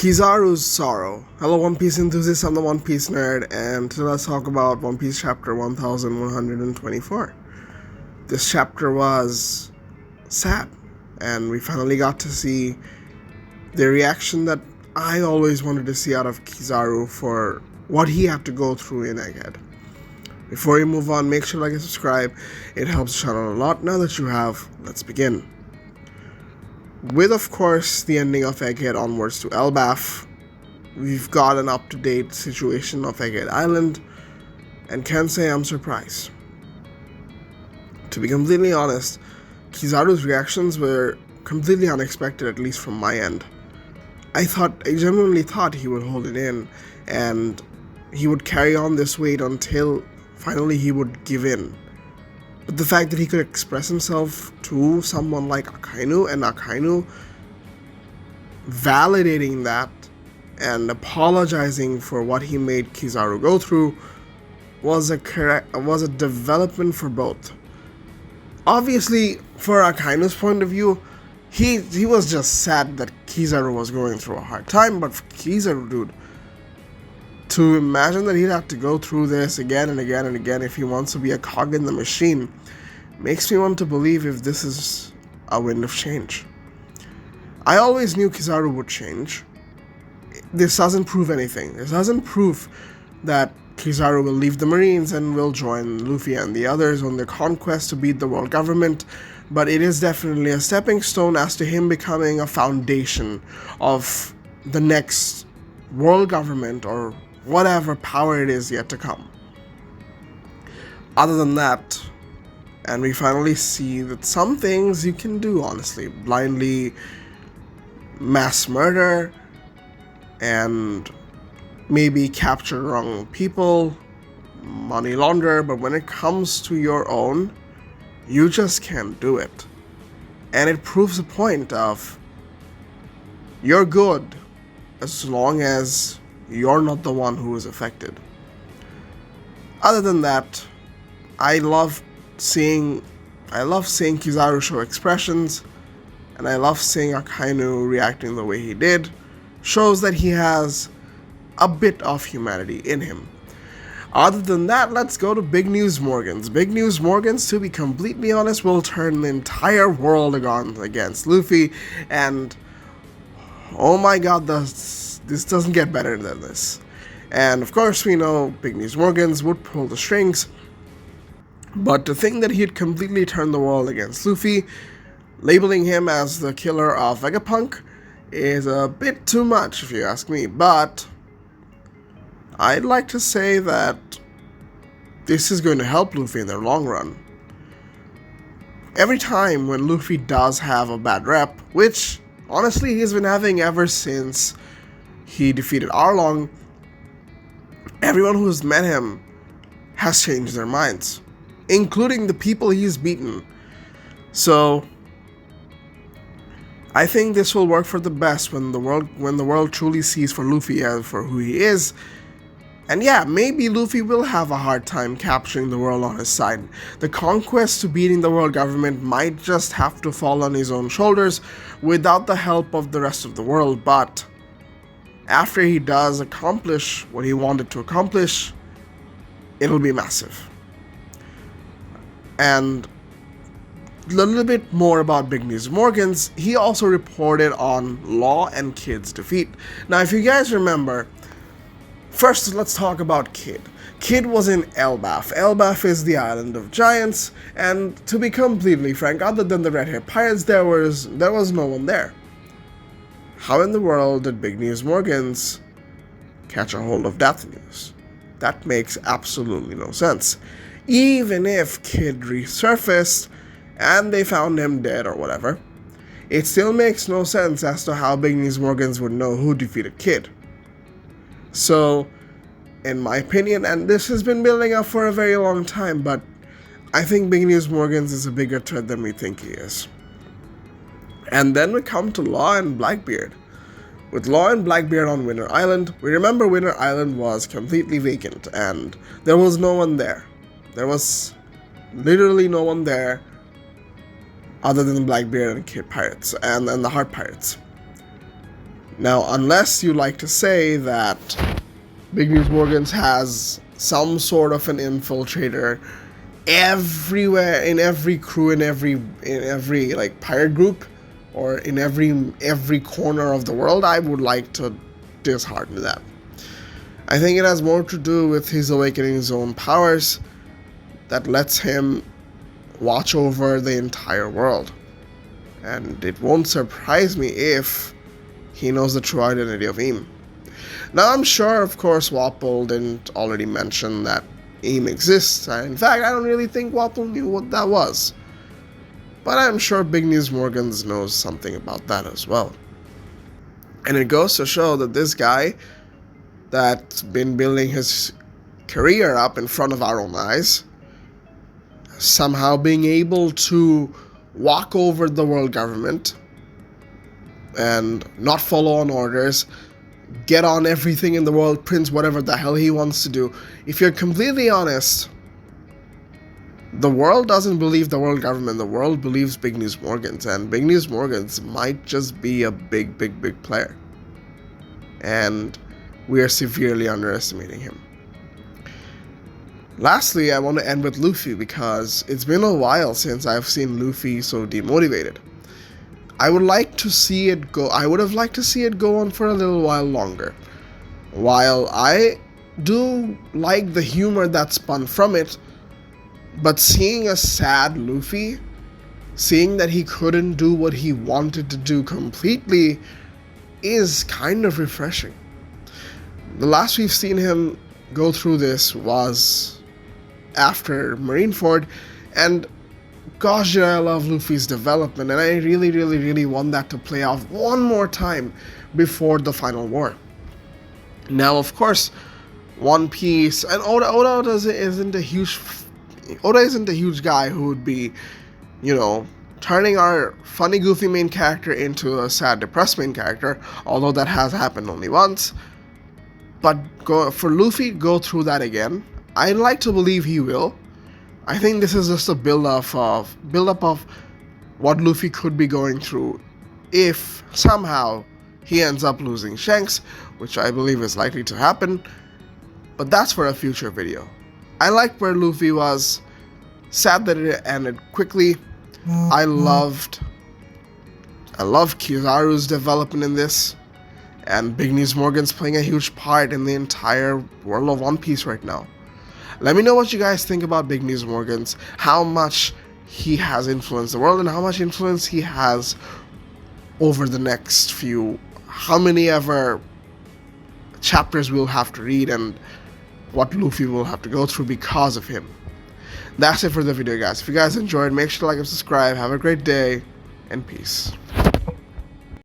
Kizaru's Sorrow. Hello, One Piece enthusiasts. I'm the One Piece nerd, and today let's talk about One Piece chapter 1124. This chapter was sad, and we finally got to see the reaction that I always wanted to see out of Kizaru for what he had to go through in Egghead. Before you move on, make sure to like and subscribe. It helps the channel a lot. Now that you have, let's begin. With, of course, the ending of Egghead onwards to ELBAF, we've got an up-to-date situation of Egghead Island, and can't say I'm surprised. To be completely honest, Kizaru's reactions were completely unexpected, at least from my end. I genuinely thought he would hold it in, and he would carry on this weight until finally he would give in. But the fact that he could express himself to someone like Akainu, and Akainu validating that and apologizing for what he made Kizaru go through was a development for both. Obviously, for Akainu's point of view, he was just sad that Kizaru was going through a hard time, but for Kizaru, dude, to imagine that he'd have to go through this again and again and again if he wants to be a cog in the machine makes me want to believe if this is a wind of change. I always knew Kizaru would change. This doesn't prove anything. This doesn't prove that Kizaru will leave the Marines and will join Luffy and the others on their conquest to beat the world government, but it is definitely a stepping stone as to him becoming a foundation of the next world government or whatever power it is yet to come. Other than that, and we finally see that some things you can do, honestly. Blindly mass murder and maybe capture wrong people, money launder, but when it comes to your own, you just can't do it. And it proves the point of you're good as long as you're not the one who is affected. Other than that, I love seeing Kizaru show expressions, and I love seeing Akainu reacting the way he did. Shows that he has a bit of humanity in him. Other than that, let's go to Big News Morgans. Big News Morgans, to be completely honest, will turn the entire world against Luffy, and oh my god, this doesn't get better than this. And of course, we know Big News Morgans would pull the strings, but to think that he'd completely turn the world against Luffy, labeling him as the killer of Vegapunk, is a bit too much if you ask me, but I'd like to say that this is going to help Luffy in the long run. Every time when Luffy does have a bad rep, which honestly he's been having ever since he defeated Arlong, everyone who's met him has changed their minds, including the people he's beaten. So I think this will work for the best when the world truly sees for Luffy as for who he is. And yeah, maybe Luffy will have a hard time capturing the world on his side. The conquest to beating the world government might just have to fall on his own shoulders without the help of the rest of the world, but after he does accomplish what he wanted to accomplish, it'll be massive. And a little bit more about Big News Morgans, he also reported on Law and Kid's defeat. Now, if you guys remember, first let's talk about Kid. Kid was in ELBAF. ELBAF is the island of giants, and to be completely frank, other than the red-haired pirates, there was no one there. How in the world did Big News Morgans catch a hold of that news? That makes absolutely no sense. Even if Kid resurfaced and they found him dead or whatever, it still makes no sense as to how Big News Morgans would know who defeated Kid. So, in my opinion, and this has been building up for a very long time, but I think Big News Morgans is a bigger threat than we think he is. And then we come to Law and Blackbeard. With Law and Blackbeard on Winter Island, we remember Winter Island was completely vacant and there was no one there. There was literally no one there other than Blackbeard and Kid Pirates and the Heart Pirates. Now, unless you like to say that Big News Morgans has some sort of an infiltrator everywhere, in every crew, in every like pirate group, or in every corner of the world, I would like to dishearten that. I think it has more to do with his awakening his own powers that lets him watch over the entire world. And it won't surprise me if he knows the true identity of Eam. Now, I'm sure, of course, Wapol didn't already mention that Eam exists. In fact, I don't really think Wapol knew what that was. But I'm sure Big News Morgans knows something about that as well. And it goes to show that this guy that's been building his career up in front of our own eyes, somehow being able to walk over the world government and not follow on orders, get on everything in the world, print whatever the hell he wants to do. If you're completely honest, the world doesn't believe the world government, the world believes Big News Morgans, and Big News Morgans might just be a big player. And we are severely underestimating him. Lastly, I want to end with Luffy because it's been a while since I've seen Luffy so demotivated. I would like to see it go. I would have liked to see it go on for a little while longer. While I do like the humor that spun from it, but seeing a sad Luffy, seeing that he couldn't do what he wanted to do completely, is kind of refreshing. The last we've seen him go through this was after Marineford, and gosh, did I love Luffy's development, and I really want that to play out one more time before the final war. Now, of course, One Piece, and Oda isn't a huge guy who would be, turning our funny, goofy main character into a sad, depressed main character, although that has happened only once. But for Luffy to go through that again, I'd like to believe he will. I think this is just a build-up of what Luffy could be going through if somehow he ends up losing Shanks, which I believe is likely to happen. But that's for a future video. I liked where Luffy was. Sad that it ended quickly. I loved Kizaru's development in this. And Big News Morgan's playing a huge part in the entire world of One Piece right now. Let me know what you guys think about Big News Morgans, how much he has influenced the world, and how much influence he has over the next few, how many ever chapters we'll have to read, and what Luffy will have to go through because of him. That's it for the video, guys. If you guys enjoyed, make sure to like and subscribe. Have a great day, and peace.